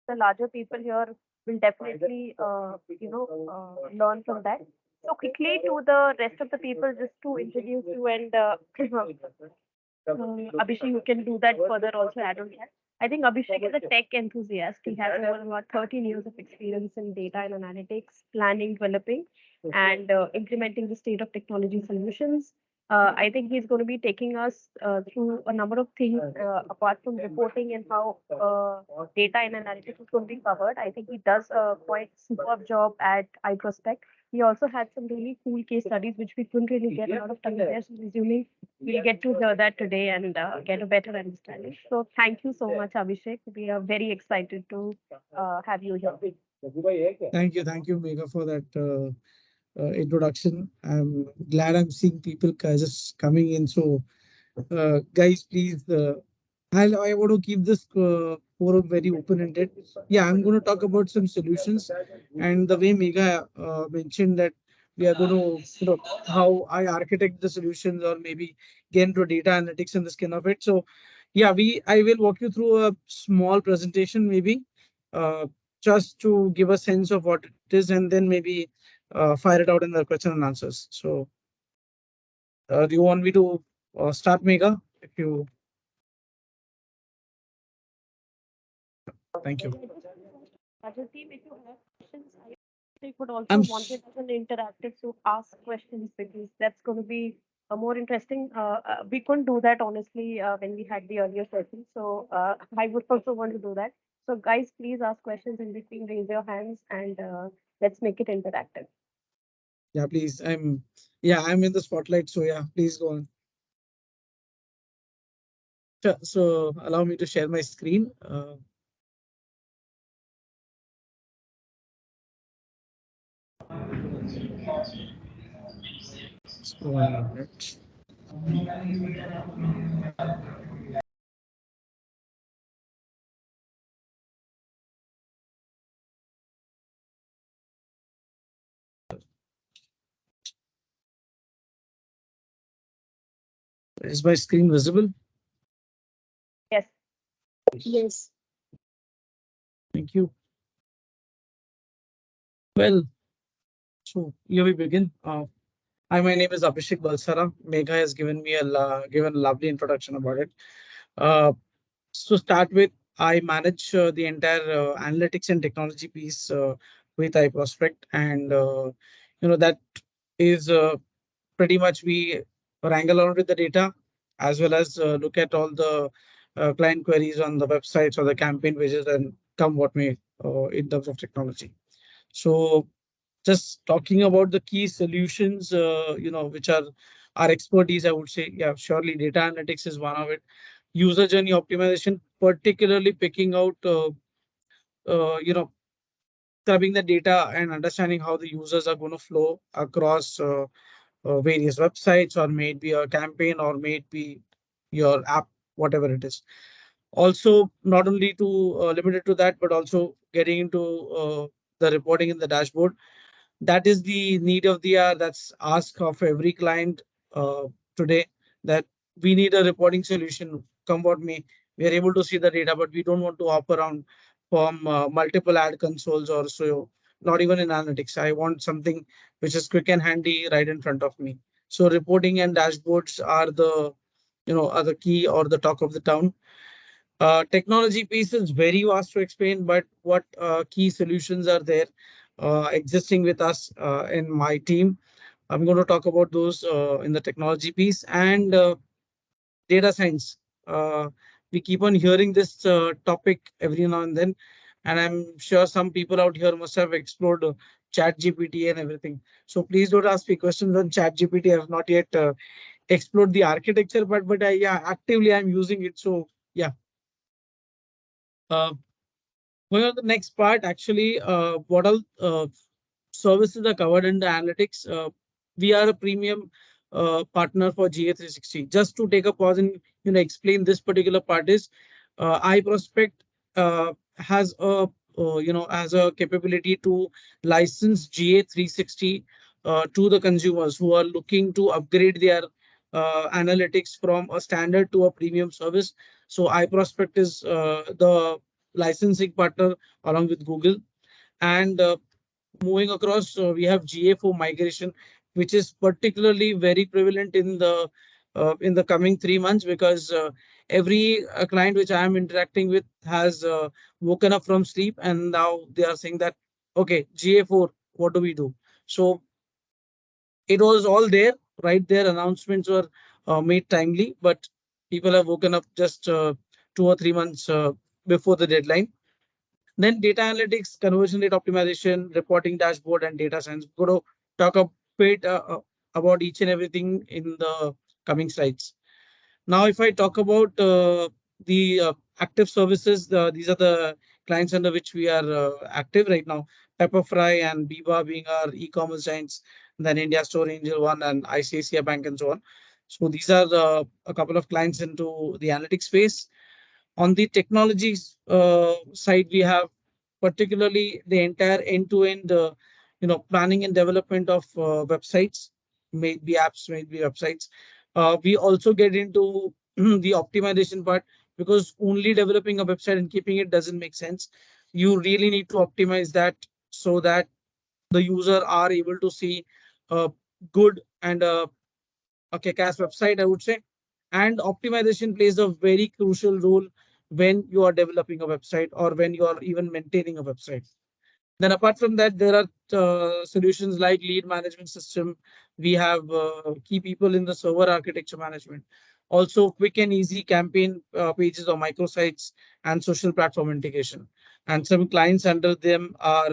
the larger people here will definitely, learn from that. So quickly to the rest of the people, just to introduce you and Abhishek, you can do that further also add on that. I think Abhishek is a tech enthusiast. He has over about 13 years of experience in data and analytics, planning, developing, and implementing the state of technology solutions. I think he's going to be taking us through a number of things apart from reporting and how data and analytics is going to be covered. I think he does a quite superb job at iProspect. He also had some really cool case studies which we couldn't really get a lot of time there. So resuming, we'll get to hear that today and get a better understanding. So thank you so much, Abhishek. We are very excited to have you here. Thank you, Megha, for that introduction. I'm glad I'm seeing people just coming in. So, guys, please, I want to keep this forum very open-ended. Yeah, I'm going to talk about some solutions, and the way Megha mentioned that we are going to, how I architect the solutions or maybe get into data analytics and this kind of it. So, yeah, I will walk you through a small presentation, maybe, uh, just to give a sense of what it is, and then maybe fire it out in the question and answers. So, do you want me to start, Megha? If you, thank you. Other team, if you have questions, I would also I'm want it as an interactive to ask questions because that's going to be more interesting. We couldn't do that honestly when we had the earlier session, so I would also want to do that. So guys, please ask questions in between, raise your hands, and let's make it interactive. Yeah, please. I'm in the spotlight, so yeah, please go on. Sure. So allow me to share my screen. So 1 minute. Is my screen visible? Yes. Yes. Thank you. Well, so here we begin. Hi, my name is Abhishek Balsara. Megha has given me given a lovely introduction about it. Uh, so start with, I manage the entire analytics and technology piece with iProspect, and that is pretty much we wrangle around with the data as well as look at all the client queries on the websites or the campaign pages and come what may in terms of technology. So just talking about the key solutions, which are our expertise, I would say, yeah, surely data analytics is one of it. User journey optimization, particularly picking out, you know, scrubbing the data and understanding how the users are going to flow across various websites, or maybe a campaign, or maybe your app, whatever it is. Also, not only to limit it to that, but also getting into the reporting in the dashboard. That is the need of the hour. That's ask of every client uh, today, that we need a reporting solution. Come what may, we are able to see the data, but we don't want to hop around from multiple ad consoles or so. Not even in analytics. I want something which is quick and handy right in front of me. So reporting and dashboards are the key or the talk of the town. Technology piece is very vast to explain, but what key solutions are there existing with us in my team? I'm going to talk about those in the technology piece and data science. We keep on hearing this topic every now and then, and I'm sure some people out here must have explored Chat GPT and everything. So please don't ask me questions on Chat GPT. I have not yet explored the architecture, but yeah, actively I'm using it. So yeah. Uh, Going on the next part, actually, what all services are covered in the analytics? We are a premium partner for GA360. Just to take a pause and explain this particular part is, iProspect has has a capability to license GA360 to the consumers who are looking to upgrade their analytics from a standard to a premium service. So iProspect is the licensing partner along with Google. And moving across, we have GA for migration, which is particularly very prevalent in the coming 3 months, because every client which I am interacting with has woken up from sleep and now they are saying that, okay, GA4, what do we do? So it was all there, right there. Announcements were made timely, but people have woken up just 2 or 3 months before the deadline. Then data analytics, conversion rate optimization, reporting dashboard, and data science. We're going to talk a bit about each and everything in the coming slides. Now, if I talk about the active services, these are the clients under which we are active right now. Pepperfry and Biba being our e-commerce giants, then India Store Angel One and ICICI Bank and so on. So these are a couple of clients into the analytics space. On the technologies side, we have particularly the entire end-to-end, planning and development of websites, may be apps, may be websites. We also get into the optimization part, because only developing a website and keeping it doesn't make sense. You really need to optimize that so that the user are able to see a good and a kick-ass website, I would say. And optimization plays a very crucial role when you are developing a website or when you are even maintaining a website. Then apart from that, there are solutions like lead management system. We have key people in the server architecture management. Also, quick and easy campaign pages or microsites and social platform integration. And some clients under them are,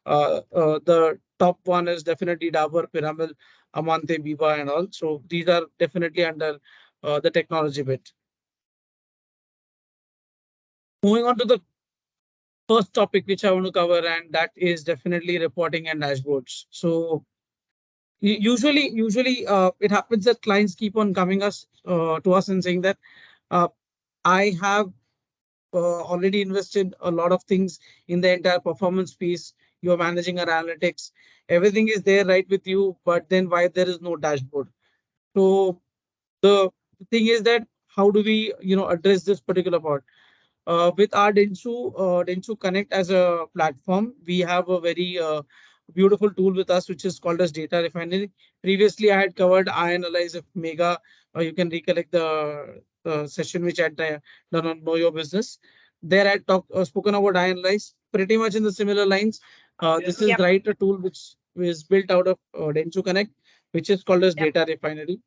the top one is definitely Dabur, Piramal, Amante, Biba, and all. So these are definitely under the technology bit. Moving on to the first topic which I want to cover, and that is definitely reporting and dashboards. So usually it happens that clients keep on coming us to us and saying that uh, I have already invested a lot of things in the entire performance piece. You're managing our analytics, everything is there right with you, but then why there is no dashboard? So the thing is that how do we address this particular part? With our Dentsu Connect as a platform, we have a very beautiful tool with us, which is called as Data Refinery. Previously, I had covered iAnalyze of Mega. You can recollect the session which I had done on Know Your Business. There, I had spoken about iAnalyze, pretty much in the similar lines. This is Yep. right a tool which is built out of Dentsu Connect, which is called as Yep. Data Refinery.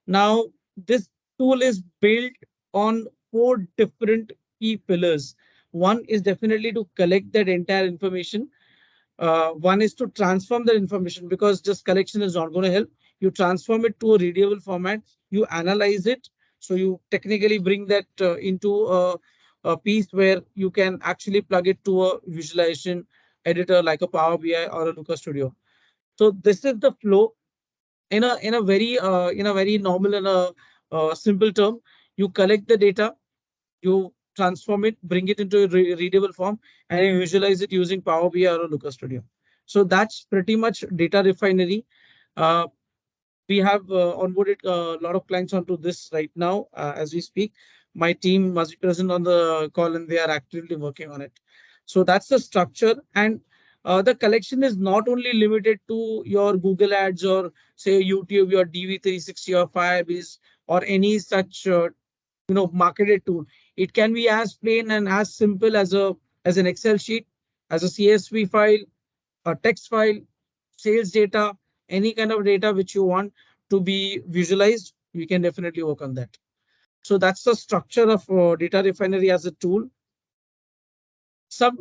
Now, this tool is built on four different key pillars. One is definitely to collect that entire information. One is to transform that information, because just collection is not going to help. You transform it to a readable format, you analyze it. So you technically bring that into a piece where you can actually plug it to a visualization editor like a Power BI or a Looker Studio. So this is the flow in a very normal and a simple term. You collect the data, you transform it, bring it into a readable form, and you visualize it using Power BI or Looker Studio. So that's pretty much data refinery. uh, we have onboarded a lot of clients onto this right now as we speak. My team must be present on the call and they are actively working on it. So that's the structure. And the collection is not only limited to your Google ads or say YouTube, your DV360 or Firebase or any such marketed tool. It can be as plain and as simple as an Excel sheet, as a CSV file, a text file, sales data, any kind of data which you want to be visualized. We can definitely work on that. So that's the structure of data refinery as a tool. Some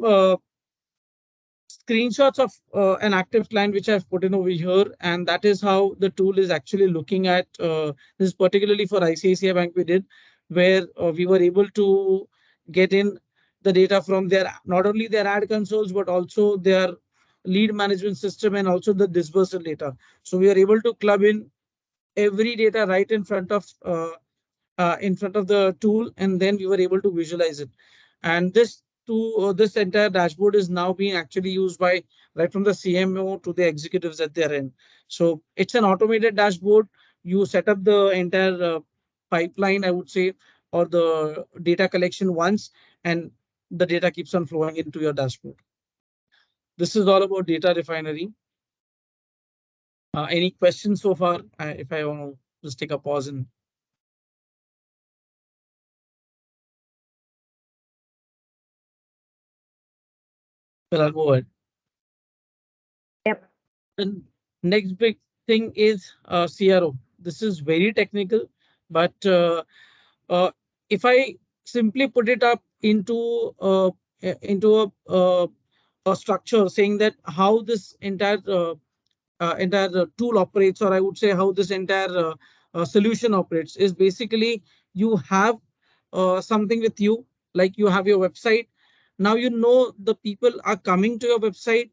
screenshots of an active client which I've put in over here, and that is how the tool is actually looking at. This is particularly for ICICI Bank we did, where we were able to get in the data from their not only their ad consoles but also their lead management system and also the dispersal data. So we are able to club in every data right in front of the tool, and then we were able to visualize it. And this entire dashboard is now being actually used by right from the CMO to the executives at their end. So it's an automated dashboard. You set up the entire pipeline, I would say, or the data collection once, and the data keeps on flowing into your dashboard. This is all about data refinery. Any questions so far? If I want to just take a pause and well, I'll move ahead. Yep. The next big thing is CRO. This is very technical, but uh, if I simply put it up into a structure, saying that how this entire tool operates, or I would say how this entire solution operates, is basically you have something with you, like you have your website. Now you know the people are coming to your website,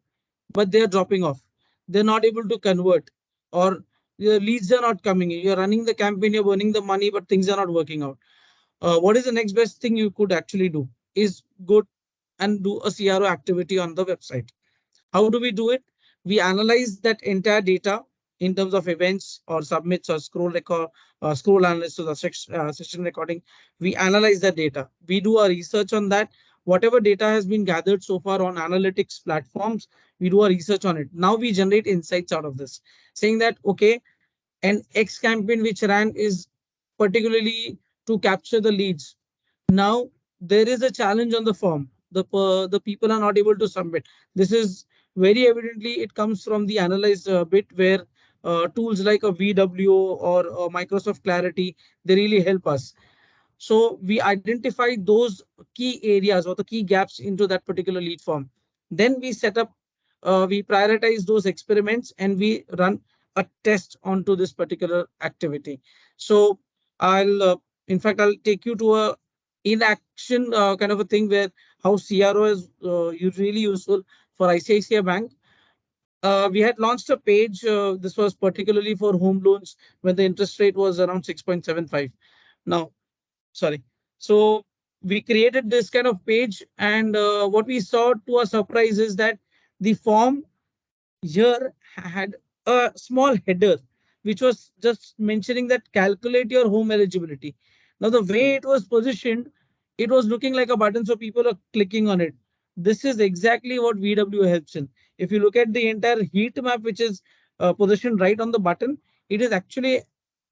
but they are dropping off. They're not able to convert, or the leads are not coming in. You're running the campaign, you're burning the money, but things are not working out. What is the next best thing you could actually do? Is go and do a CRO activity on the website. How do we do it? We analyze that entire data in terms of events or submits or scroll analysis or the session recording. We analyze that data. We do our research on that. Whatever data has been gathered so far on analytics platforms, we do our research on it. Now we generate insights out of this, saying that, okay, an X campaign which ran is particularly to capture the leads. Now there is a challenge on the form. The people are not able to submit. This is very evidently it comes from the analyzed bit where tools like a VW or Microsoft Clarity, they really help us. So we identify those key areas or the key gaps into that particular lead form. Then we set up, we prioritize those experiments and we run a test onto this particular activity. So in fact, I'll take you to a in action kind of a thing where how CRO is really useful for ICICI Bank. We had launched a page. This was particularly for home loans when the interest rate was around 6.75. Now, sorry. So we created this kind of page, and what we saw to our surprise is that the form here had a small header which was just mentioning that calculate your home eligibility. Now, the way it was positioned, it was looking like a button, so people are clicking on it. This is exactly what VW helps in. If you look at the entire heat map, which is positioned right on the button, it is actually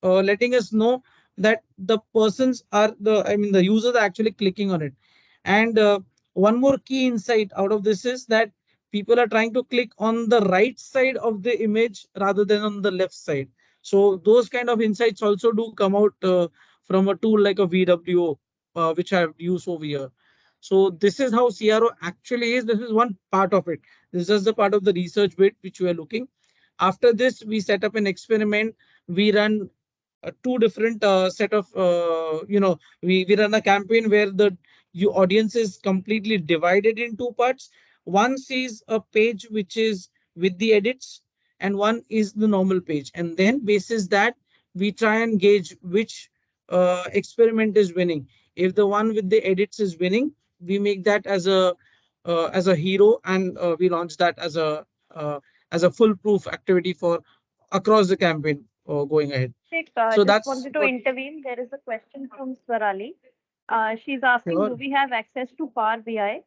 letting us know that the persons are I mean, the users are actually clicking on it. And one more key insight out of this is that people are trying to click on the right side of the image rather than on the left side. So those kind of insights also do come out from a tool like a VWO, which I've used over here. So this is how CRO actually is. This is one part of it. This is the part of the research bit which we are looking. After this, we set up an experiment. We run two different set of we run a campaign where the audience is completely divided in two parts. One sees a page which is with the edits, and one is the normal page, and then basis that we try and gauge which experiment is winning. If the one with the edits is winning, we make that as a hero, and we launch that as a foolproof activity for across the campaign going ahead. So Just that's wanted to what. intervene. There is a question from Swarali. She's asking, do Sure. we have access to Power BI?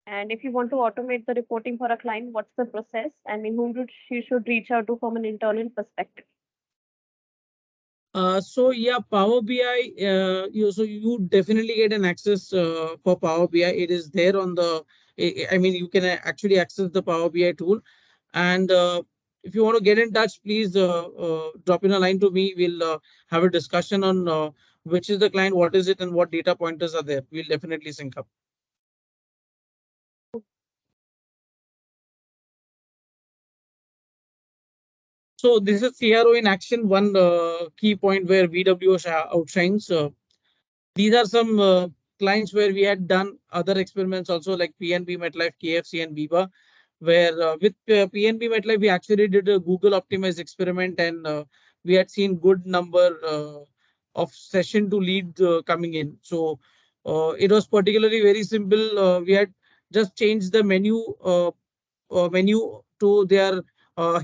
And if you want to automate the reporting for a client, what's the process? I mean, whom she should reach out to from an internal perspective? So yeah, Power BI. You definitely get an access for Power BI. It is there on the. I mean, you can actually access the Power BI tool, and if you want to get in touch, please drop in a line to me. We'll have a discussion on which is the client, what is it, and what data pointers are there. We'll definitely sync up. So this is CRO in action. One key point where VWO outshines. These are some clients where we had done other experiments also, like PNB, MetLife, KFC, and Viva, where with PNB, MetLife, we actually did a Google optimized experiment, and we had seen good number of session to lead coming in. So it was particularly very simple. We had just changed the menu to their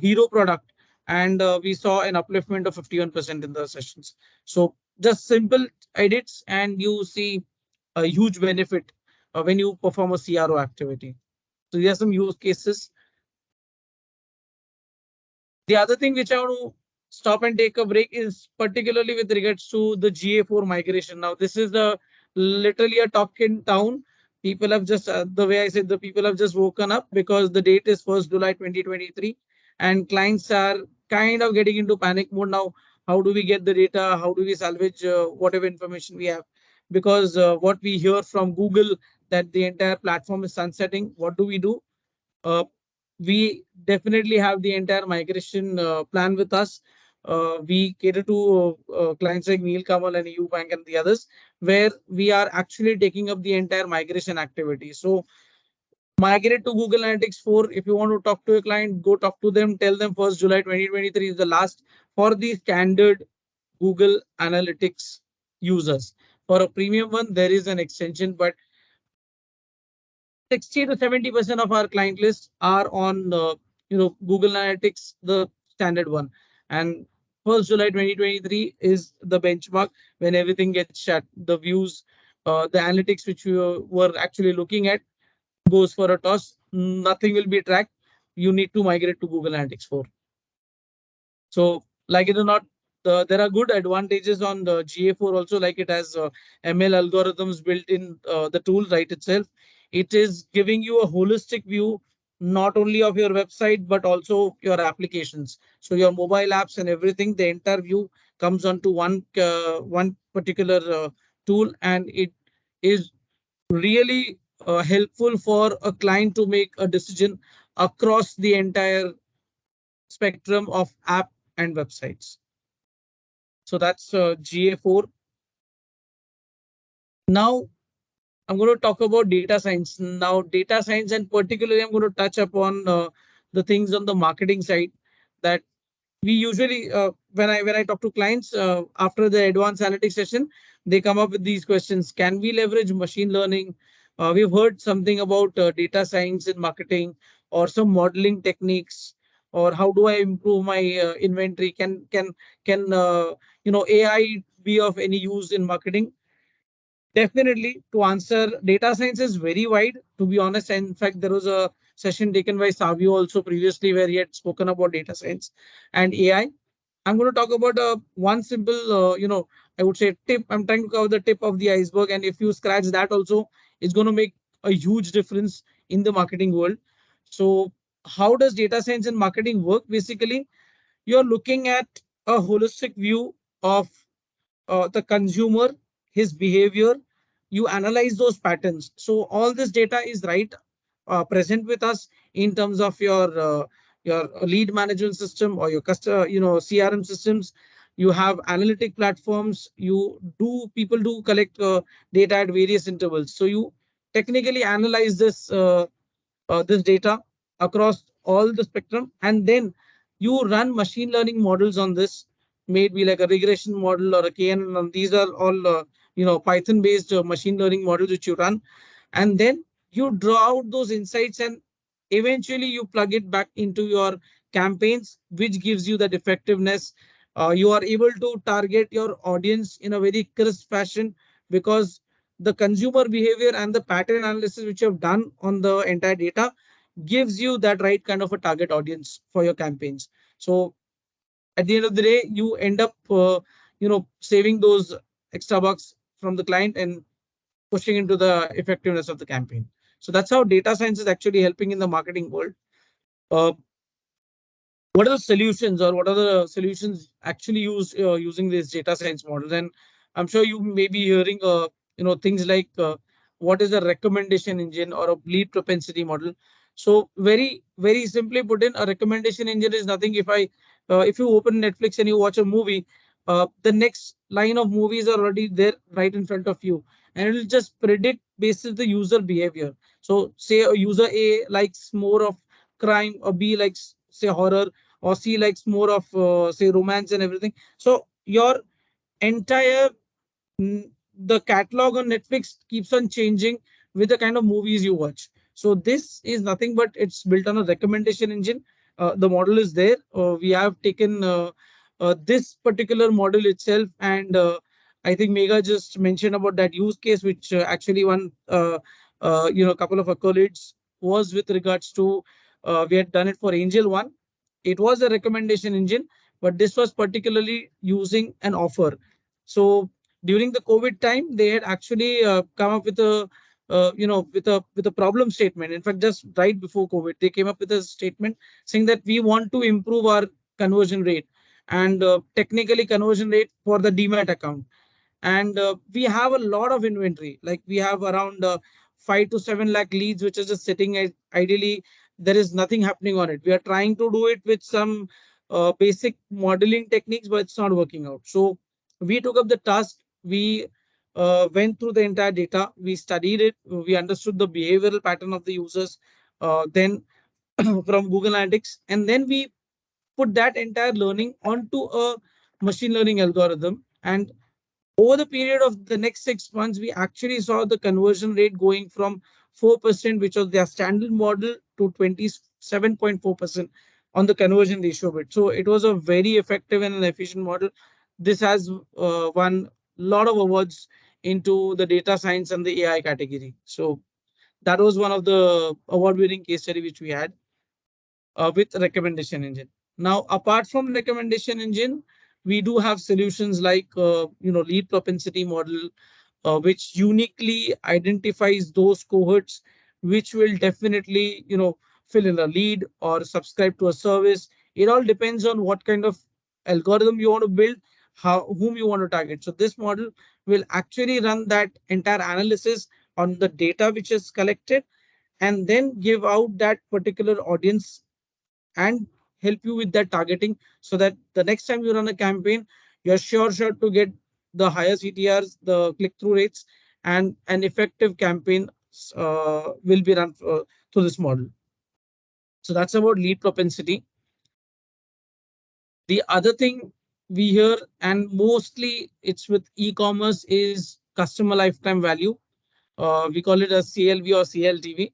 hero product, and we saw an upliftment of 51% in the sessions. So just simple edits, and you see a huge benefit when you perform a CRO activity. So there are some use cases. The other thing which I want to stop and take a break is particularly with regards to the GA4 migration. Now, this is the literally a talk in town. People have just, the way I said, the people have just woken up because the date is 1st July 2023, and clients are kind of getting into panic mode now. How do we get the data? How do we salvage whatever information we have? Because what we hear from Google that the entire platform is sunsetting. What do we do? Uh, we definitely have the entire migration plan with us. We cater to clients like Neil Kamal and EU Bank and the others, where we are actually taking up the entire migration activity. So migrate to Google Analytics 4. If you want to talk to a client, go talk to them. Tell them 1st July 2023 is the last for the standard Google Analytics users. For a premium one, there is an extension, but 60 to 70% of our client list are on Google Analytics, the standard one. And 1st July 2023 is the benchmark when everything gets shut. The views, the analytics which we were actually looking at goes for a toss. Nothing will be tracked. You need to migrate to Google Analytics 4. So, like it or not, there are good advantages on the GA4 also, like it has ML algorithms built in the tool right itself. It is giving you a holistic view, not only of your website, but also your applications. So your mobile apps and everything, the entire view comes onto one particular tool, and it is really helpful for a client to make a decision across the entire spectrum of app and websites. So that's GA4. Now I'm going to talk about data science. Now, data science, and particularly, I'm going to touch upon the things on the marketing side that we usually, when I talk to clients after the advanced analytics session, they come up with these questions. Can we leverage machine learning? We've heard something about data science in marketing, or some modeling techniques, or how do I improve my inventory? Can AI be of any use in marketing? Definitely, to answer, data science is very wide, to be honest. And in fact, there was a session taken by Savio also previously where he had spoken about data science and AI. I'm going to talk about one simple, I would say tip. I'm trying to cover the tip of the iceberg. And if you scratch that also, it's going to make a huge difference in the marketing world. So how does data science and marketing work? Basically, you're looking at a holistic view of the consumer, his behavior. You analyze those patterns. So all this data is right present with us in terms of your lead management system or your customer, CRM systems. You have analytic platforms. People do collect data at various intervals. So you technically analyze this data across all the spectrum, and then you run machine learning models on this, maybe like a regression model or a KNN. These are all Python based machine learning models which you run, and then you draw out those insights, and eventually you plug it back into your campaigns, which gives you that effectiveness. You are able to target your audience in a very crisp fashion because the consumer behavior and the pattern analysis which you have done on the entire data gives you that right kind of a target audience for your campaigns. So at the end of the day, you end up saving those extra bucks from the client and pushing into the effectiveness of the campaign. So that's how data science is actually helping in the marketing world. Uh, what are the solutions, or what are the solutions actually used using these data science models? And I'm sure you may be hearing things like what is a recommendation engine or a lead propensity model. So very simply put in, a recommendation engine is nothing. If you open Netflix and you watch a movie, the next line of movies are already there right in front of you, and it will just predict based on the user behavior. So say a user A likes more of crime, or B likes say horror, or C likes more of say romance and everything. So your entire the catalog on Netflix keeps on changing with the kind of movies you watch. So this is nothing but it's built on a recommendation engine. The model is there. We have taken this particular model itself, and I think Mega just mentioned about that use case, which actually one couple of accolades was with regards to we had done it for Angel One. It was a recommendation engine, but this was particularly using an offer. So during the COVID time, they had actually come up with a with a problem statement. In fact, just right before COVID, they came up with a statement saying that we want to improve our conversion rate and technically conversion rate for the demat account. And we have a lot of inventory, like we have around 5 to 7 lakh leads which is just sitting ideally. There is nothing happening on it. We are trying to do it with some basic modeling techniques, but it's not working out. So we took up the task. We went through the entire data, we studied it, we understood the behavioral pattern of the users, then from Google Analytics, and then we put that entire learning onto a machine learning algorithm. And over the period of the next 6 months, we actually saw the conversion rate going from 4%, which was their standard model, to 27.4% on the conversion ratio bit. So it was a very effective and an efficient model. This has won a lot of awards into the data science and the AI category. So that was one of the award-winning case study which we had with recommendation engine. Now, apart from recommendation engine, we do have solutions like lead propensity model, which uniquely identifies those cohorts which will definitely fill in a lead or subscribe to a service. It all depends on what kind of algorithm you want to build, how whom you want to target. So this model will actually run that entire analysis on the data which is collected, and then give out that particular audience and help you with that targeting, so that the next time you run a campaign, you're sure to get the higher CTRs, the click-through rates, and an effective campaign will be run through this model. So that's about lead propensity. The other thing we hear, and mostly it's with e-commerce, is customer lifetime value. We call it a CLV or CLTV.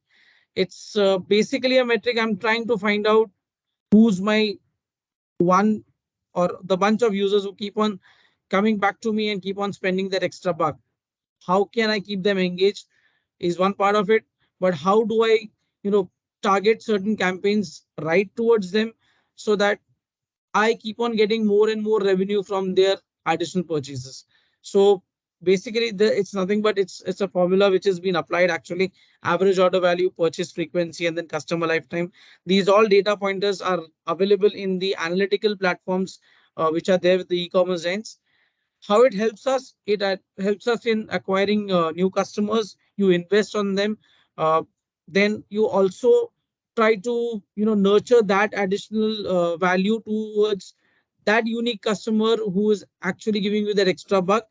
It's basically a metric I'm trying to find out who's my one or the bunch of users who keep on coming back to me and keep on spending that extra buck. How can I keep them engaged is one part of it, but how do I, you know, target certain campaigns right towards them so that I keep on getting more and more revenue from their additional purchases. So basically, it's nothing but it's a formula which has been applied actually. Average order value, purchase frequency, and then customer lifetime. These all data pointers are available in the analytical platforms which are there with the e-commerce giants. How it helps us? It helps us in acquiring new customers. You invest on them, uh, then you also try to nurture that additional value towards that unique customer who is actually giving you that extra buck.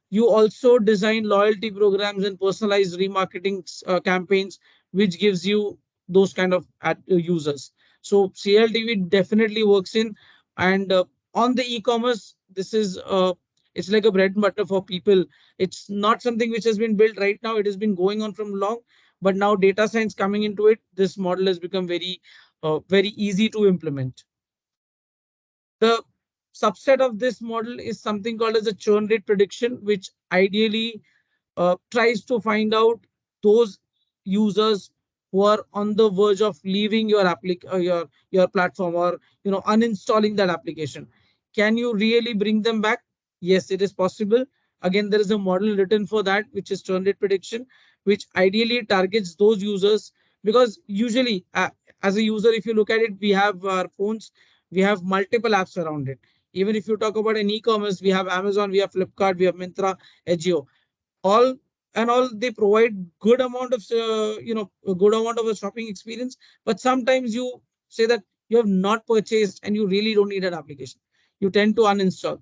You also design loyalty programs and personalized remarketing campaigns, which gives you those kind of users. So CLTV definitely works in, and on the e-commerce, this is it's like a bread and butter for people. It's not something which has been built right now. It has been going on from long, but now data science coming into it, this model has become very easy to implement. The subset of this model is something called as a churn rate prediction, which ideally tries to find out those users who are on the verge of leaving your platform, or uninstalling that application. Can you really bring them back? Yes, it is possible. Again, there is a model written for that, which is churn rate prediction, which ideally targets those users. Because usually, as a user, if you look at it, we have our phones, we have multiple apps around it. Even if you talk about an e-commerce, we have Amazon, we have Flipkart, we have Myntra, Agio, all all they provide good amount of a good amount of a shopping experience. But sometimes you say that you have not purchased and you really don't need an application, you tend to uninstall.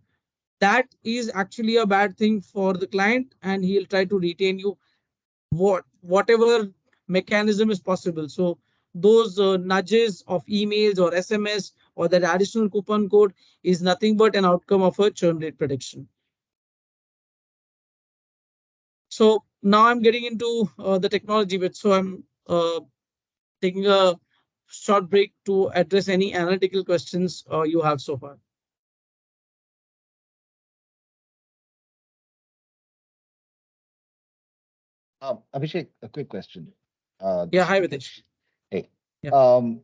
That is actually a bad thing for the client, and he'll try to retain you whatever mechanism is possible. So those nudges of emails or SMS or that additional coupon code is nothing but an outcome of a churn rate prediction. So now I'm getting into the technology bit. So I'm taking a short break to address any analytical questions you have so far. Abhishek, a quick question. Yeah, This is hi Hitesh. Videsh. Hey, Yeah, um,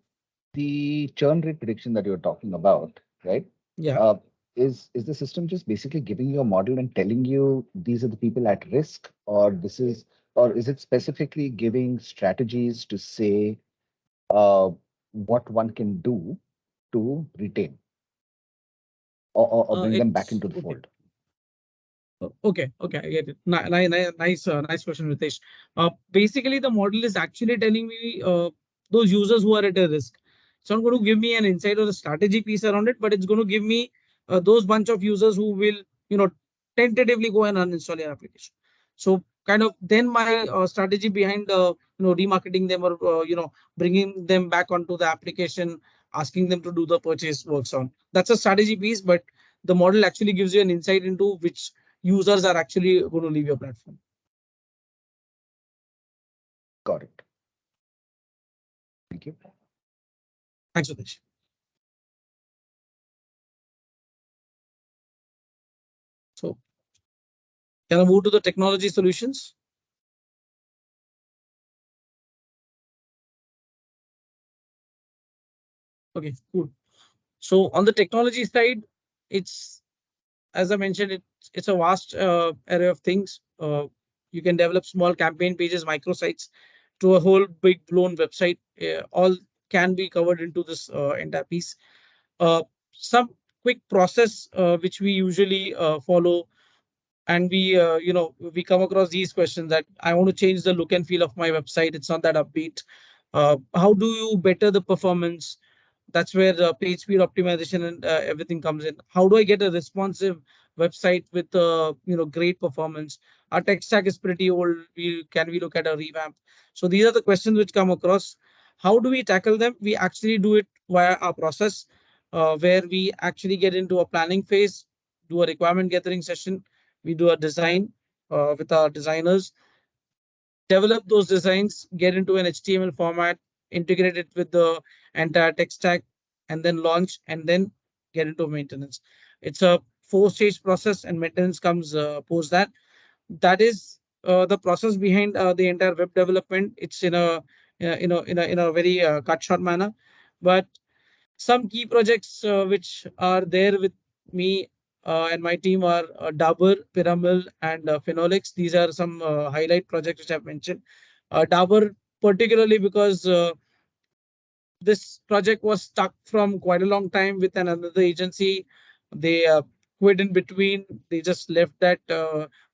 the churn rate prediction that you're talking about, right? yeah. Uh, is the system just basically giving you a model and telling you these are the people at risk, or is it specifically giving strategies to say uh, what one can do to retain or bring them back It's into the okay. fold? Okay, okay, I get it. Nice, nice question, Ritesh. Basically, the model is actually telling me those users who are at a risk. It's not going to give me an insight or a strategy piece around it, but it's going to give me those bunch of users who will, you know, tentatively go and uninstall your application. So, kind of, then my strategy behind, remarketing them or bringing them back onto the application, asking them to do the purchase works on. That's a strategy piece, but the model actually gives you an insight into which users are actually going to leave your platform. Got it. Thank you. Thanks, Sudesh. So, can I move to the technology solutions? Okay, cool. So, on the technology side, it's as I mentioned, it's a vast array of things. You can develop small campaign pages, microsites, to a whole big blown website. All can be covered into this entire piece. Uh, some quick process which we usually follow, and we come across these questions that I want to change the look and feel of my website. It's not that upbeat. How do you better the performance? That's where the page speed optimization and everything comes in. How do I get a responsive website with great performance? Our tech stack is pretty old. We look at a revamp? So these are the questions which come across. How do we tackle them? We actually do it via our process, where we actually get into a planning phase, do a requirement gathering session, we do a design with our designers, develop those designs, get into an HTML format, integrate it with the entire tech stack, and then launch, and then get into maintenance. It's a four-stage process, and maintenance comes post that. That is the process behind the entire web development. It's in a very cut short manner, but some key projects which are there with me and my team are Dabur, Piramal, and Phenolics. These are some highlight projects which I've mentioned. Dabur, particularly because this project was stuck from quite a long time with another agency. They quit in between. They just left that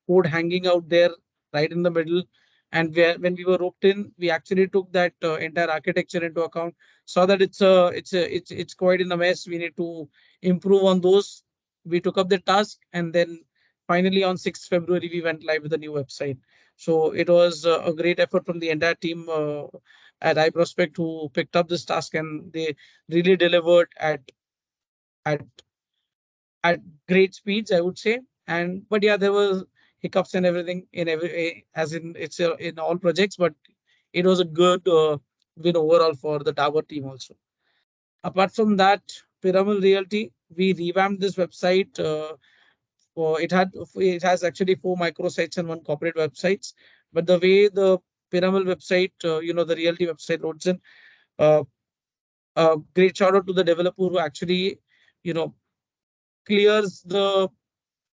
code hanging out there right in the middle. And when we were roped in, we actually took that entire architecture into account. Saw that it's quite in a mess. We need to improve on those. We took up the task, and then finally on 6th February we went live with a new website. So it was a great effort from the entire team at iProspect who picked up this task, and they really delivered at at great speeds, I would say. And but yeah, there was hiccups and everything in as in it's in all projects, but it was a good win overall for the Tower team also. Apart from that, Pyramid Realty, we revamped this website. It has actually four microsites and one corporate websites. But the way the Pyramid website, the Realty website loads in, uh, great shout out to the developer who actually, you know, clears the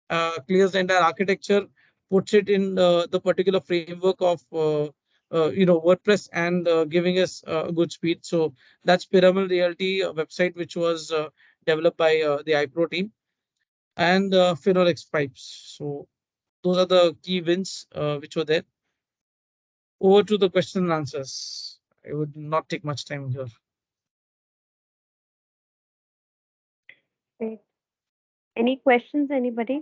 entire architecture, puts it in the particular framework of WordPress, and giving us good speed. So that's Pyramid Realty website, which was developed by the iPro team, and Phenolics pipes. So those are the key wins which were there. Over to the question and answers. I would not take much time here. Great. Any questions, anybody?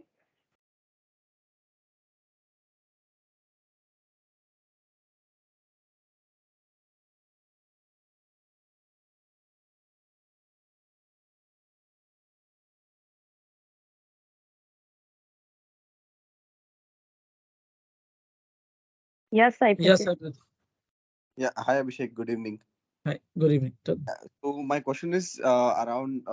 Yes, I Yes, it. sir. Yeah, hi Abhishek, good evening. Hi, good evening. So my question is around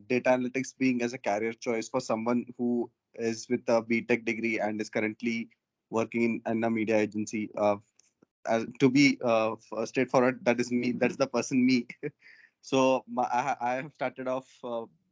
data analytics being as a career choice for someone who is with a BTech degree and is currently working in a media agency. To be straightforward, that is me. That's the person me. So I have started off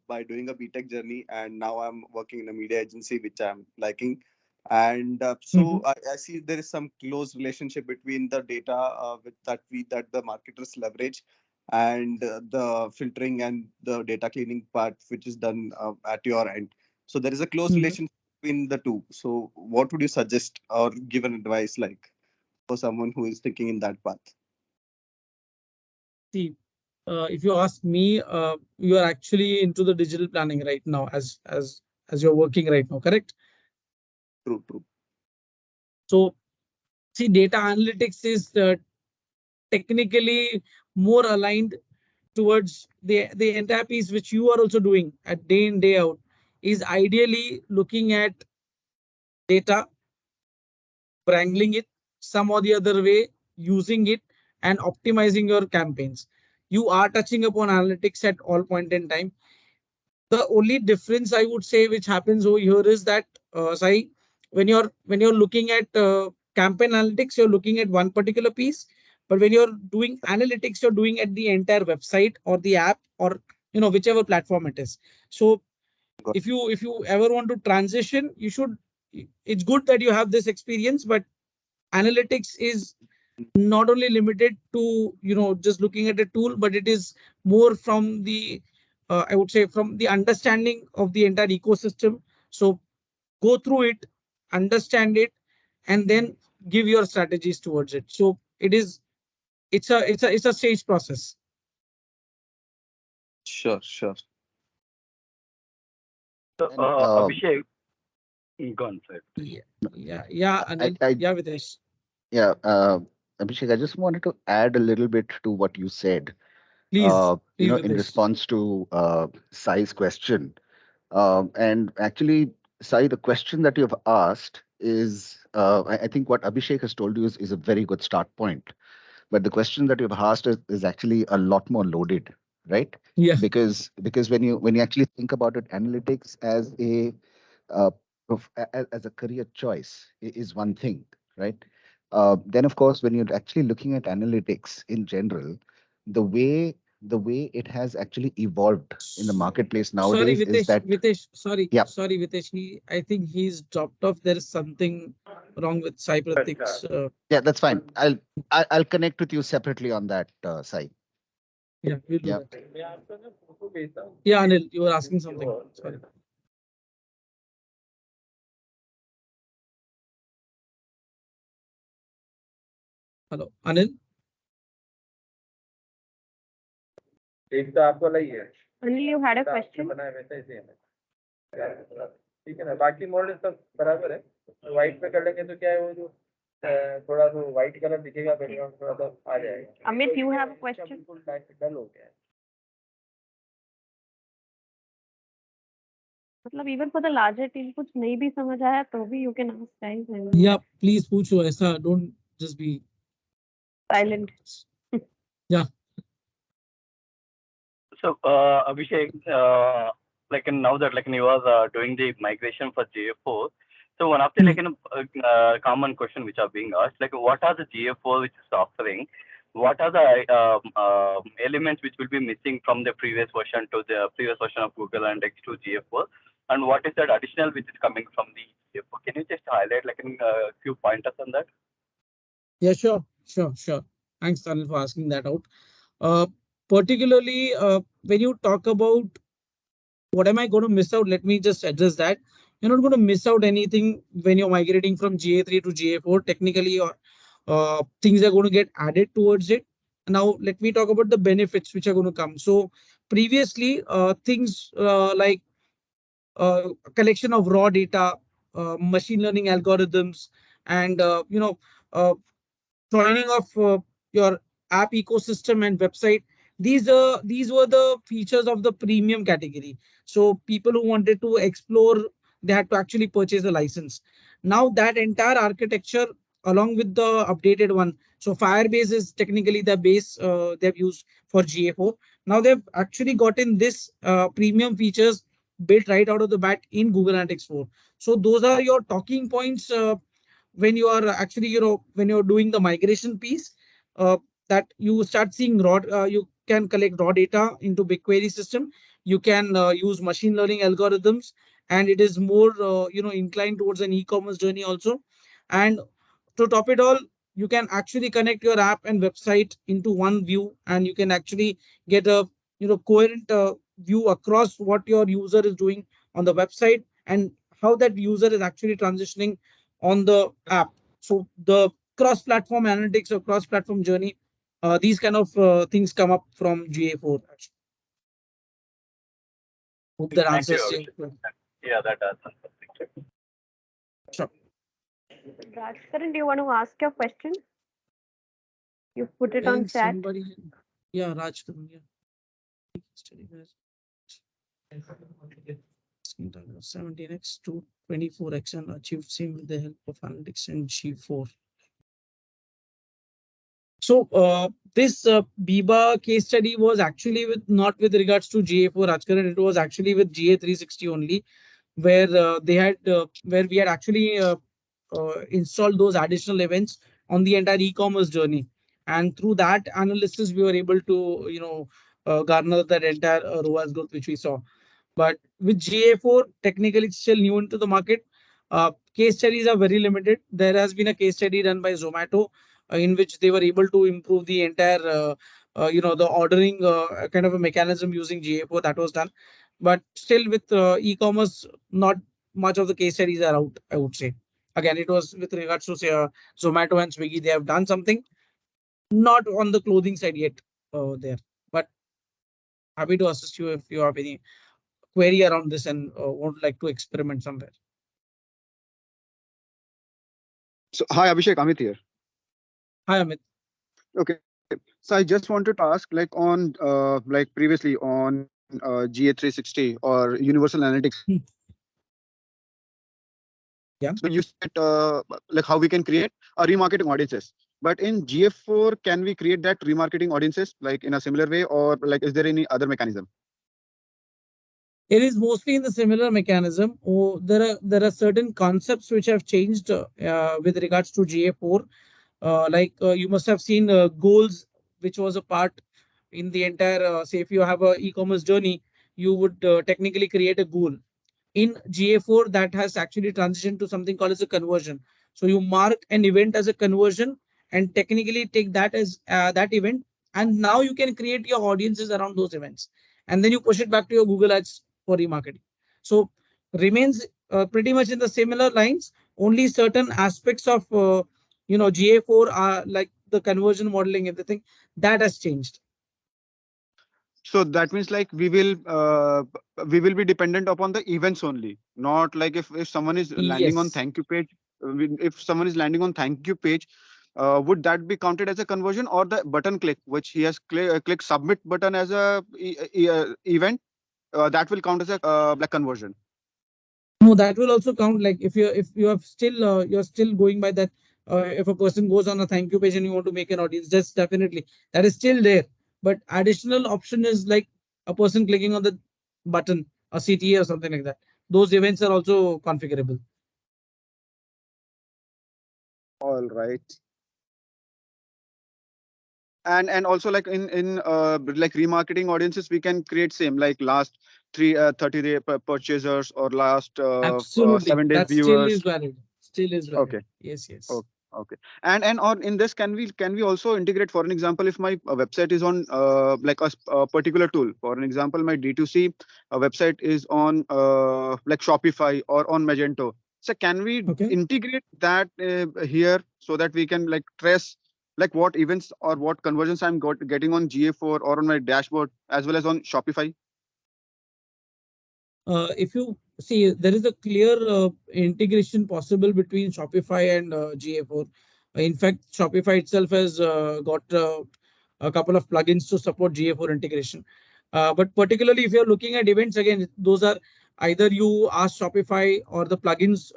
by doing a BTech journey, and now I'm working in a media agency, which I'm liking. And Mhm. I see there is some close relationship between the data that the marketers leverage, and the filtering and the data cleaning part, which is done at your end. So there is a close Mhm. relationship between the two. So what would you suggest or give an advice like for someone who is thinking in that path? See, if you ask me, you are actually into the digital planning right now, as you're working right now, correct? True, true. So, see, data analytics is technically more aligned towards the entire piece which you are also doing at day in day out, is ideally looking at data, wrangling it some or the other way, using it and optimizing your campaigns. You are touching upon analytics at all point in time. The only difference I would say which happens over here is that, Sai, when you're looking at campaign analytics, you're looking at one particular piece, but when you're doing analytics, you're doing at the entire website or the app, or whichever platform it is. So Got if you ever want to transition, you should. It's good that you have this experience, but analytics is not only limited to just looking at a tool, but it is more from the I would say from the understanding of the entire ecosystem. So go through it, understand it, and then give your strategies towards it. So it's a stage process. Sure, sure. So, And Abhishek, go on, sir. Yeah, yeah, I, Anil. I, Yeah, Videsh. yeah, Abhishek, I just wanted to add a little bit to what you said. Please, please, In Videsh. response to Sai's question. And actually, Sai, the question that you've asked is, I think what Abhishek has told you is a very good start point. But the question that you've asked is actually a lot more loaded, right? Yeah. Because when you actually think about it, analytics as a as a career choice is one thing, right? Then of course, when you're actually looking at analytics in general, the way it has actually evolved in the marketplace Sorry, nowadays is Vitesh. that, Vitesh, sorry, yeah, sorry, Vitesh. I think he's dropped off. There is something wrong with Cyberetics. yeah, that's fine. I'll connect with you separately on that, Sai. Yeah, we'll do Yeah. that. Yeah, Anil, you were asking something. Sorry. Hello, Anil. एक तो आपको लगी है Anil, you had a question? बनाया वैसा ही same है ठीक है ना बाकी मॉडल सब बराबर है व्हाइट पे कर लेंगे तो क्या है वो जो थोड़ा सा व्हाइट कलर दिखेगा बैकग्राउंड थोड़ा सा आ जाएगा Amit, you have a question? बिल्कुल डल हो गया है मतलब even for the larger team कुछ नहीं भी समझ आया तो भी you can ask guys and Yeah, please पूछो ऐसा. Don't just be silent. Yeah. So, Abhishek, like now that like you was doing the migration for GA4, so one of the like common question which are being asked, like what are the GA4 which is offering? What are the elements which will be missing from the previous version to the previous version of Google and X to GA4? And what is that additional which is coming from the GA4? Can you just highlight like a few pointers on that? Yeah, sure. Thanks, Anil, for asking that out. Uh, Particularly when you talk about what am I going to miss out, let me just address that. You're not going to miss out anything when you're migrating from GA3 to GA4. Technically, or things are going to get added towards it. Now, let me talk about the benefits which are going to come. So, previously, things like collection of raw data, machine learning algorithms, and uh, joining of your app ecosystem and website. These were the features of the premium category. So people who wanted to explore, they had to actually purchase a license. Now that entire architecture, along with the updated one, so Firebase is technically the base they've used for GA4. Now they've actually gotten this premium features built right out of the bat in Google Analytics 4. So those are your talking points when you are actually, when you're doing the migration piece, uh, that you start seeing you can collect raw data into BigQuery system. You can use machine learning algorithms, and it is more, inclined towards an e-commerce journey also. And to top it all, you can actually connect your app and website into one view, and you can actually get a, coherent view across what your user is doing on the website, and how that user is actually transitioning on the app. So the cross-platform analytics or cross-platform journey, these kind of things come up from GA4. Actually. Hope that Thank you, answers your Abhishek. question. Yeah, that does answer. Thank you. Sure. Raj, Karan, do you want to ask your question? You put it I on think chat. somebody, yeah, Raj, yeah. Study guys. 17x to 24x and achieved same with the help of analytics and G4. So this Biba case study was actually with not with regards to GA4 Rajkaran, it was actually with GA360 only, where where we had actually installed those additional events on the entire e-commerce journey, and through that analysis we were able to garner that entire ROAS growth which we saw. But with GA4, technically it's still new into the market. Case studies are very limited. There has been a case study done by Zomato in which they were able to improve the entire, the ordering kind of a mechanism using GA4 that was done. But still, with e-commerce, not much of the case studies are out, I would say. Again, it was with regards to say Zomato and Swiggy, they have done something, not on the clothing side yet there. But happy to assist you if you have any query around this and would like to experiment somewhere. So, hi Abhishek, Amit here. Hi, Amit. Okay, so I just wanted to ask, like on like previously on GA360 or Universal Analytics, you Hmm. said Yeah. like how we can create a remarketing audiences. But in GF4, can we create that remarketing audiences like in a similar way, or like is there any other mechanism? It is mostly in the similar mechanism. Oh, there are certain concepts which have changed with regards to GA4. You must have seen goals, which was a part in the entire. Say, if you have a e-commerce journey, you would technically create a goal. In GA4, that has actually transitioned to something called as a conversion. So you mark an event as a conversion and technically take that as that event, and now you can create your audiences around those events, and then you push it back to your Google Ads for remarketing. So remains pretty much in the similar lines. Only certain aspects of GA4 are like the conversion modeling, everything that has changed. So that means like we will be dependent upon the events only, not like if someone is landing on Yes. thank you page, if someone is landing on thank you page, would that be counted as a conversion or the button click which he has click submit button as a event, that will count as a like conversion. No, that will also count. Like if you have still you're still going by that. If a person goes on a thank you page and you want to make an audience, just definitely that is still there. But additional option is like a person clicking on the button, a CTA or something like that. Those events are also configurable. All right. And also like in like remarketing audiences we can create same like last 30-day purchasers or last Absolutely, 7 days that still is viewers. valid. Still is valid. Okay. Yes, yes. Okay. Okay. And or in this, can we also integrate? For an example, if my website is on like a particular tool. For an example, my D2C website is on like Shopify or on Magento. So can we Okay. integrate that here so that we can like trace like what events or what conversions getting on GA4 or on my dashboard as well as on Shopify? If you see, there is a clear integration possible between Shopify and GA4. In fact, Shopify itself has got a couple of plugins to support GA4 integration. But particularly if you're looking at events, again, those are either you ask Shopify or the plugins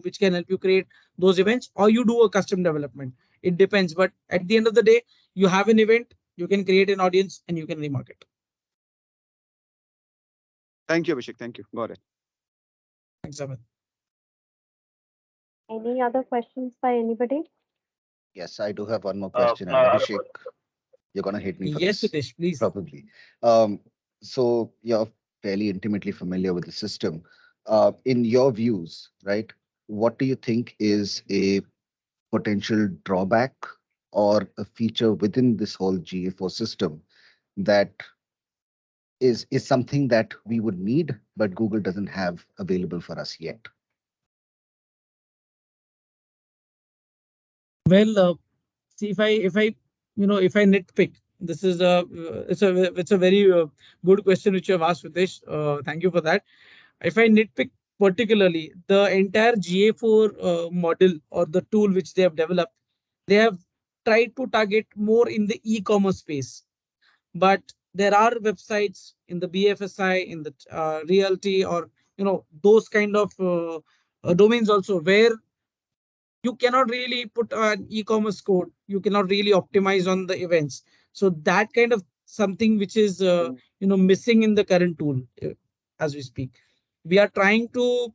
which can help you create those events, or you do a custom development. It depends. But at the end of the day, you have an event, you can create an audience, and you can remarket. Thank you, Abhishek. Thank you. Got it. Thanks, Amit. Any other questions by anybody? Yes, I do have one more Uh, question, and uh, Abhishek, you're gonna hate me for Yes, this, Ritesh, please. probably. So you're fairly intimately familiar with the system. In your views, right? What do you think is a potential drawback or a feature within this whole GA4 system that is something that we would need, but Google doesn't have available for us yet? Well, see, if I nitpick, this is it's a very good question which you have asked, Ritesh. Thank you for that. If I nitpick particularly the entire GA4 model or the tool which they have developed, they have tried to target more in the e-commerce space. But there are websites in the BFSI, in the realty, or those kind of domains also where you cannot really put an e-commerce code, you cannot really optimize on the events. So that kind of something which is missing in the current tool as we speak. We are trying to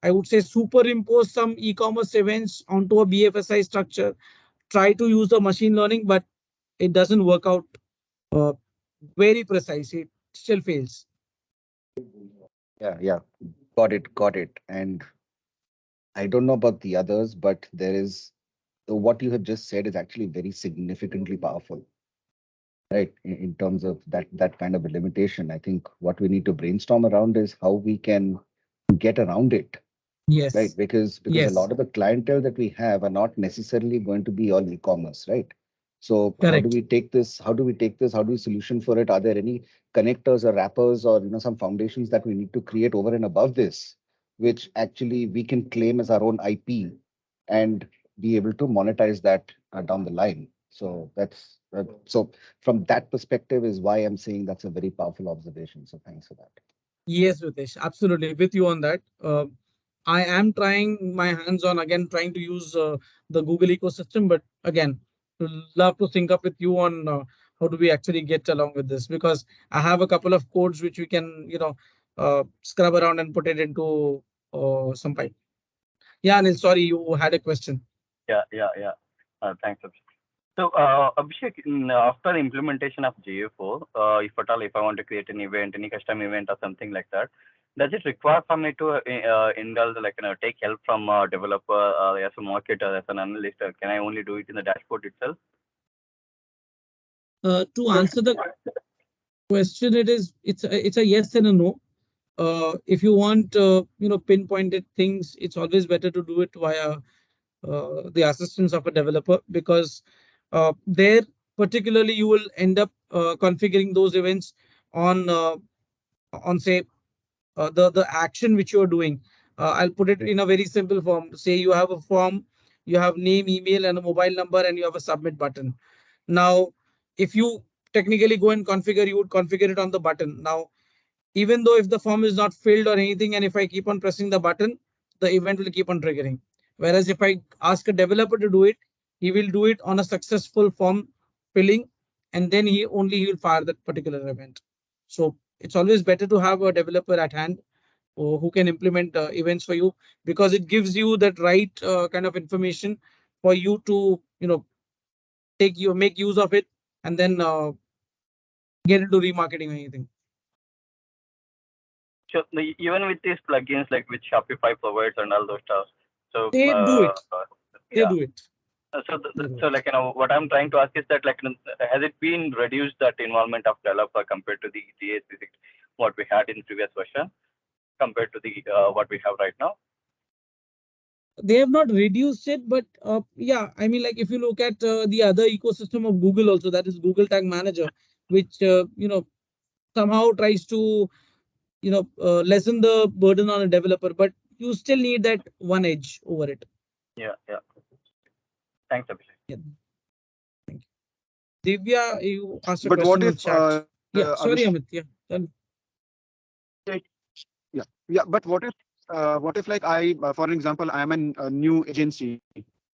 I would say superimpose some e-commerce events onto a BFSI structure, try to use the machine learning, but it doesn't work out uh, very precise. It still fails. Yeah, yeah, got it. And I don't know about the others, but there is what you have just said is actually very significantly powerful, right? In terms of that kind of a limitation. I think what we need to brainstorm around is how we can get around it, right? Yes, Because a yes, lot of the clientele that we have are not necessarily going to be all e-commerce, right? So how do correct. we take this? How do we take this? How do we solution for it? Are there any connectors or wrappers or some foundations that we need to create over and above this, which actually we can claim as our own IP and be able to monetize that down the line? So so from that perspective is why I'm saying that's a very powerful observation. So thanks for that. Yes, Ritesh, absolutely with you on that. I am trying my hands on again, trying to use the Google ecosystem, but again, love to sync up with you on how do we actually get along with this, because I have a couple of codes which we can, scrub around and put it into some pipe. Yeah, Anil, sorry, you had a question. yeah. Thanks, Abhishek. So, Abhishek, after implementation of GA4, if at all, if I want to create an event, any custom event or something like that, does it require for me to indulge, like, take help from a developer as a marketer, as an analyst? Or can I only do it in the dashboard itself? To answer the question, it's a yes and a no. If you want pinpointed things, it's always better to do it via the assistance of a developer, because there particularly you will end up configuring those events on say the action which you are doing. I'll put it in a very simple form. Say you have a form, you have name, email, and a mobile number, and you have a submit button. Now, if you technically go and configure, you would configure it on the button. Now, even though if the form is not filled or anything, and if I keep on pressing the button, the event will keep on triggering. Whereas if I ask a developer to do it, he will do it on a successful form filling, and then he will fire that particular event. So it's always better to have a developer at hand who can implement events for you, because it gives you that right kind of information for you to make use of it, and then get into remarketing or anything. So, even with these plugins, like which Shopify provides and all those stuff. So, They do it. They yeah. do it. They do So, it. like, what I'm trying to ask is that, like, has it been reduced that involvement of developer compared to the GA360 what we had in previous version compared to the what we have right now? They have not reduced it, but yeah, I mean, like if you look at the other ecosystem of Google, also that is Google Tag Manager, which somehow tries to lessen the burden on a developer, but you still need that one edge over it. Yeah. Thanks, Abhishek. Yeah, thank you. Divya, you asked a But what question on if chat. Yeah, sorry, Abhishek? Amit. Yeah, Yeah. What if like for an example, I am a new agency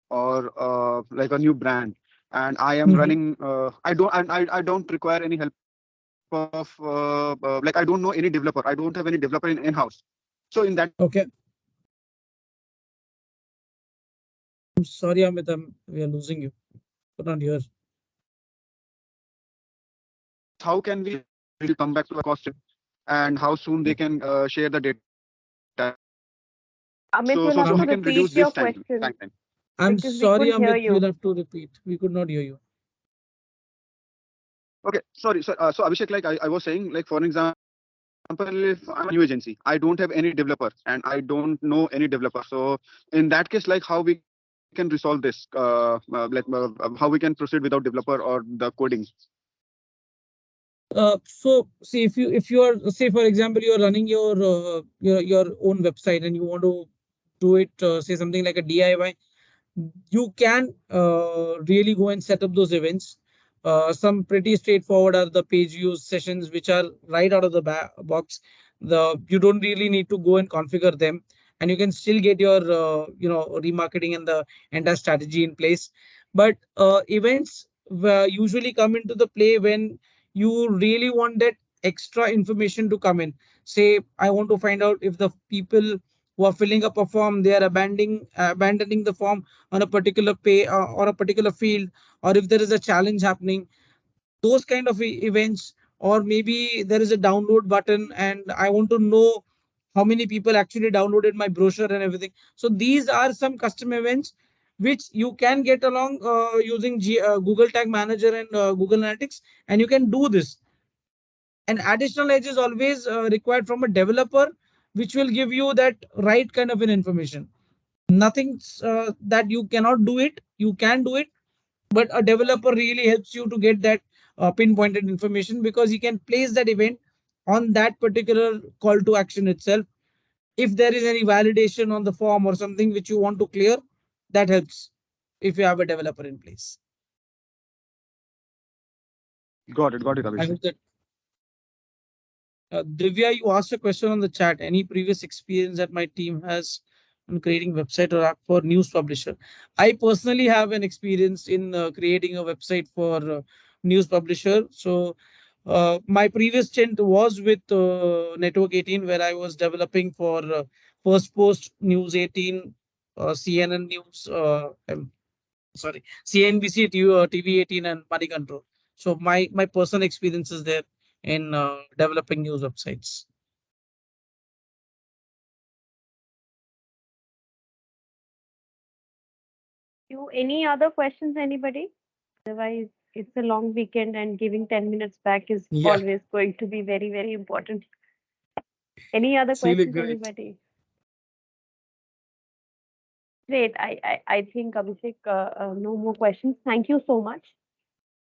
or like a new brand, and I am Mhm. running. I don't require any help of like I don't know any developer. I don't have any developer in house. So in that Okay. I'm sorry, Amit, we are losing you. Could not hear. How can we come back to a cost and how soon they can share the data? So Amit, how you'll we have to can reduce repeat this your time question time. I'm because we sorry, couldn't hear Amit, you'll you. have to repeat. We could not hear you. Okay, sorry. So Abhishek, like I was saying, like for an example, if I'm a new agency, I don't have any developer and I don't know any developer. So in that case, like how we can resolve this, how we can proceed without developer or the coding. So see, if you are, say for example, you are running your own website and you want to do it, say something like a DIY, you can really go and set up those events. Some pretty straightforward are the page views sessions, which are right out of the box. You don't really need to go and configure them, and you can still get your remarketing and the entire strategy in place. But events usually come into the play when you really want that extra information to come in. Say, I want to find out if the people who are filling up a form, they are abandoning the form on a particular pay or a particular field, or if there is a challenge happening, those kind of events. Or maybe there is a download button and I want to know how many people actually downloaded my brochure and everything. So these are some custom events which you can get along using Google Tag Manager and Google Analytics, and you can do this. An additional edge is always required from a developer, which will give you that right kind of an information. Nothing that you cannot do it, you can do it, but a developer really helps you to get that pinpointed information, because he can place that event on that particular call to action itself. If there is any validation on the form or something which you want to clear, that helps if you have a developer in place. Got it, I Abhishek. hope that Divya, you asked a question on the chat. Any previous experience that my team has on creating website or app for news publisher? I personally have an experience in creating a website for news publisher. So my previous stint was with Network 18, where I was developing for First Post, News 18, CNN News, sorry, CNBC, TV 18, and Money Control. So my personal experiences there in developing news websites. You any other questions, anybody? Otherwise, it's a long weekend and giving 10 minutes back is Yeah, always going to be very, very important. Any other it's really questions, great. anybody? Great. I think, Abhishek, no more questions. Thank you so much.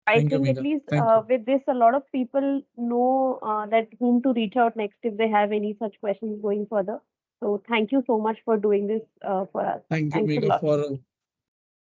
I Thank you, think at Megha. least Thank you. with this, a lot of people know that whom to reach out next if they have any such questions going further. So thank you so much for doing this for us. Thank you, Thanks a Megha, lot. for